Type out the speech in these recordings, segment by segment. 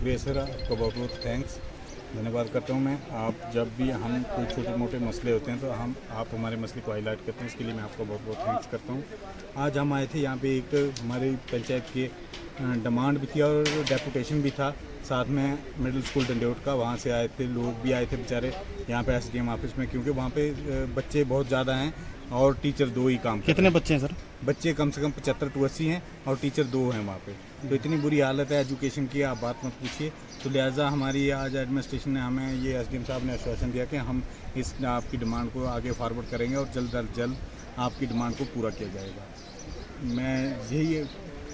शुक्रिया सर, आपका बहुत बहुत थैंक्स, धन्यवाद करता हूँ मैं। आप जब भी हम कोई छोटे मोटे मसले होते हैं तो आप हमारे मसले को हाईलाइट करते हैं, इसके लिए मैं आपका बहुत बहुत थैंक्स करता हूँ। आज हम आए थे यहाँ पे, एक हमारी पंचायत की डिमांड भी थी और डेपुटेशन भी था, साथ में मिडिल स्कूल डंडियोट का, वहाँ से आए थे, लोग भी आए थे बेचारे यहाँ पे एसडीएम ऑफिस में, क्योंकि वहाँ पे बच्चे बहुत ज़्यादा हैं और टीचर 2 ही काम करते हैं। कितने बच्चे हैं सर? बच्चे कम से कम 75 to 80 हैं और टीचर 2 हैं वहाँ पे। तो इतनी बुरी हालत है एजुकेशन की, आप बात मत पूछिए। तो लिहाजा हमारी आज एडमिनिस्ट्रेशन ने हमें, ये एसडीएम साहब ने आश्वासन दिया कि हम इस आपकी डिमांड को आगे फॉरवर्ड करेंगे और जल्द अज जल्द आपकी डिमांड को पूरा किया जाएगा। मैं यही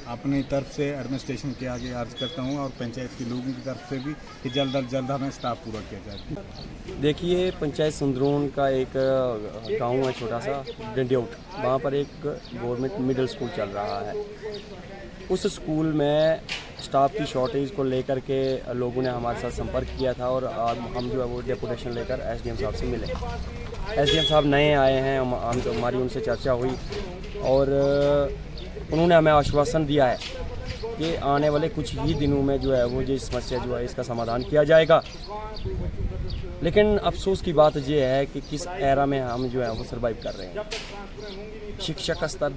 अपनी तरफ से एडमिनिस्ट्रेशन के आगे अर्ज करता हूँ और पंचायत के लोगों की तरफ से भी कि जल्द अज जल्द हमें स्टाफ पूरा किया जाए। देखिए, पंचायत संद्रोन का एक गांव है छोटा सा डंडियोट, वहाँ पर एक गवर्नमेंट मिडिल स्कूल चल रहा है। उस स्कूल में स्टाफ की शॉर्टेज को लेकर के लोगों ने हमारे साथ संपर्क किया था और हम जो है वो डेपुटेशन लेकर एसडीएम साहब से मिले। एसडीएम साहब नए आए हैं, हमारी उनसे चर्चा हुई और उन्होंने हमें आश्वासन दिया है कि आने वाले कुछ ही दिनों में जो है वो जो समस्या जो है इसका समाधान किया जाएगा। लेकिन अफसोस की बात ये है कि किस एरा में हम जो है वो सर्वाइव कर रहे हैं। शिक्षा का स्तर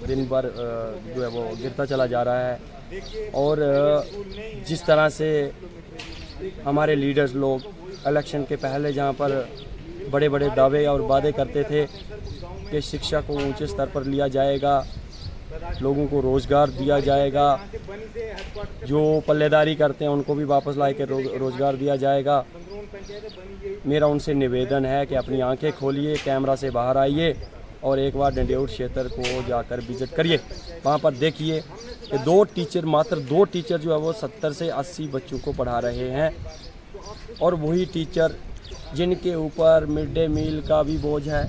दिन भर जो है वो गिरता चला जा रहा है और जिस तरह से हमारे लीडर्स लोग इलेक्शन के पहले जहाँ पर बड़े बड़े दावे और वादे करते थे कि शिक्षा को ऊंचे स्तर पर लिया जाएगा, लोगों को रोज़गार दिया जाएगा, जो पल्लेदारी करते हैं उनको भी वापस ला के रोज़गार दिया जाएगा। मेरा उनसे निवेदन है कि अपनी आंखें खोलिए, कैमरा से बाहर आइए और एक बार डंडियोट क्षेत्र को जाकर विजिट करिए। वहाँ पर देखिए कि मात्र दो टीचर जो है वो 70 से 80 बच्चों को पढ़ा रहे हैं और वही टीचर जिनके ऊपर मिड डे मील का भी बोझ है,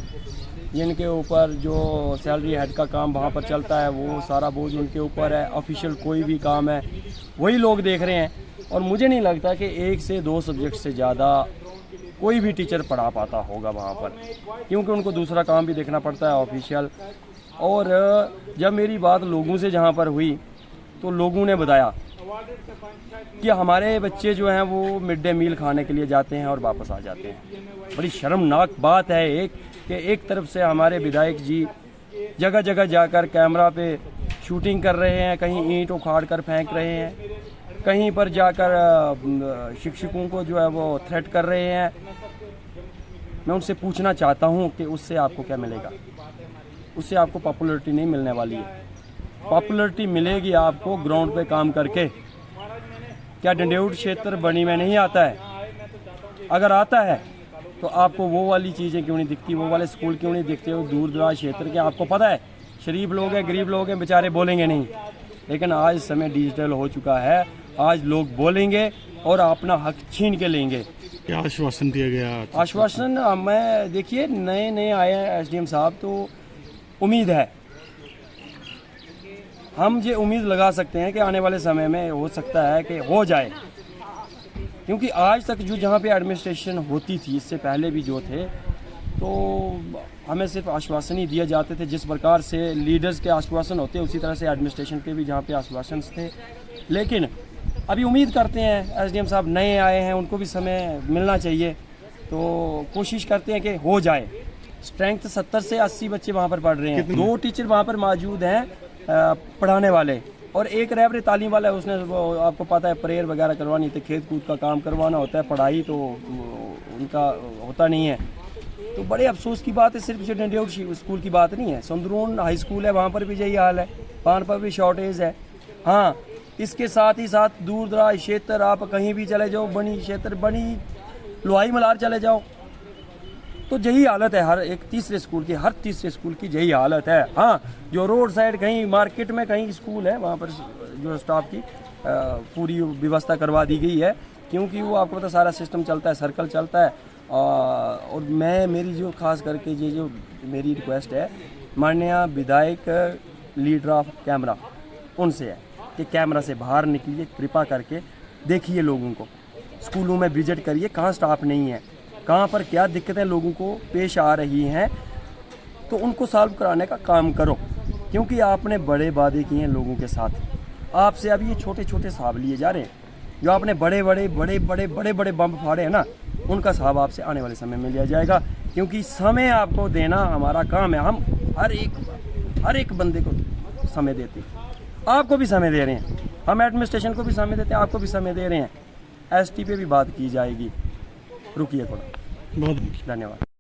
जिनके ऊपर जो सैलरी हेड का काम वहाँ पर चलता है वो सारा बोझ उनके ऊपर है। ऑफिशियल कोई भी काम है वही लोग देख रहे हैं और मुझे नहीं लगता कि 1 से 2 सब्जेक्ट से ज़्यादा कोई भी टीचर पढ़ा पाता होगा वहाँ पर, क्योंकि उनको दूसरा काम भी देखना पड़ता है ऑफिशियल। और जब मेरी बात लोगों से जहाँ पर हुई तो लोगों ने बताया कि हमारे बच्चे जो हैं वो मिड डे मील खाने के लिए जाते हैं और वापस आ जाते हैं। बड़ी शर्मनाक बात है कि एक तरफ से हमारे विधायक जी जगह जगह जाकर कैमरा पे शूटिंग कर रहे हैं, कहीं ईंट उखाड़ कर फेंक रहे हैं, कहीं पर जाकर शिक्षकों को जो है वो थ्रेट कर रहे हैं। मैं उनसे पूछना चाहता हूं कि उससे आपको क्या मिलेगा? उससे आपको पॉपुलैरिटी नहीं मिलने वाली है। पॉपुलैरिटी मिलेगी आपको ग्राउंड पे काम करके। क्या डंडियोट क्षेत्र बनी में नहीं आता है? अगर आता है तो आपको वो वाली चीज़ें क्यों नहीं दिखती, वो वाले स्कूल क्यों नहीं दिखते? वो दूर दराज क्षेत्र के आपको पता है, शरीफ लोग हैं, गरीब लोग हैं, बेचारे बोलेंगे नहीं। लेकिन आज समय डिजिटल हो चुका है, आज लोग बोलेंगे और अपना हक छीन के लेंगे। क्या आश्वासन दिया गया? आश्वासन मैं देखिए नए आए हैं एसडीएम साहब, तो उम्मीद है, हम ये उम्मीद लगा सकते हैं कि आने वाले समय में हो सकता है कि हो जाए, क्योंकि आज तक जो जहाँ पे एडमिनिस्ट्रेशन होती थी, इससे पहले भी जो थे, तो हमें सिर्फ आश्वासन ही दिए जाते थे। जिस प्रकार से लीडर्स के आश्वासन होते हैं उसी तरह से एडमिनिस्ट्रेशन के भी जहाँ पे आश्वासन थे। लेकिन अभी उम्मीद करते हैं, एसडीएम साहब नए आए हैं, उनको भी समय मिलना चाहिए, तो कोशिश करते हैं कि हो जाए। स्ट्रेंथ 70 से 80 बच्चे वहाँ पर पढ़ रहे हैं, 2 टीचर वहाँ पर मौजूद हैं पढ़ाने वाले और एक रहबरे तालीम वाला है। उसने आपको पता है प्रेयर वगैरह करवानी थी, खेत कूद का काम करवाना होता है, पढ़ाई तो उनका होता नहीं है। तो बड़े अफसोस की बात है, सिर्फ डंडियोट स्कूल की बात नहीं है, संद्रोन हाई स्कूल है, वहाँ पर भी यही हाल है, वहाँ पर भी शॉर्टेज है। हाँ, इसके साथ ही साथ दूर दराज क्षेत्र आप कहीं भी चले जाओ, बनी क्षेत्र, बनी लोहाई मलार चले जाओ, तो यही हालत है। हर तीसरे स्कूल की यही हालत है। हाँ, जो रोड साइड कहीं मार्केट में कहीं स्कूल है, वहाँ पर जो स्टाफ की पूरी व्यवस्था करवा दी गई है, क्योंकि वो आपको पता सारा सिस्टम चलता है, सर्कल चलता है। और मेरी जो खास करके ये जो मेरी रिक्वेस्ट है माननीय विधायक लीडर ऑफ कैमरा, उनसे है कि कैमरा से बाहर निकलिए, कृपा करके देखिए लोगों को, स्कूलों में विजिट करिए, कहाँ स्टाफ नहीं है, कहाँ पर क्या दिक्कतें लोगों को पेश आ रही हैं, तो उनको सॉल्व कराने का काम करो, क्योंकि आपने बड़े वादे किए हैं लोगों के साथ। आपसे अब ये छोटे छोटे साहब लिए जा रहे हैं, जो आपने बड़े बड़े बम फाड़े हैं ना, उनका हिसाब आपसे आने वाले समय में लिया जाएगा, क्योंकि समय आपको देना हमारा काम है। हम हर एक बंदे को समय देते हैं, आपको भी समय दे रहे हैं, हम एडमिनिस्ट्रेशन को भी समय देते हैं, आपको भी समय दे रहे हैं। एसटी पे भी बात की जाएगी, रुकिए थोड़ा। बहुत धन्यवाद।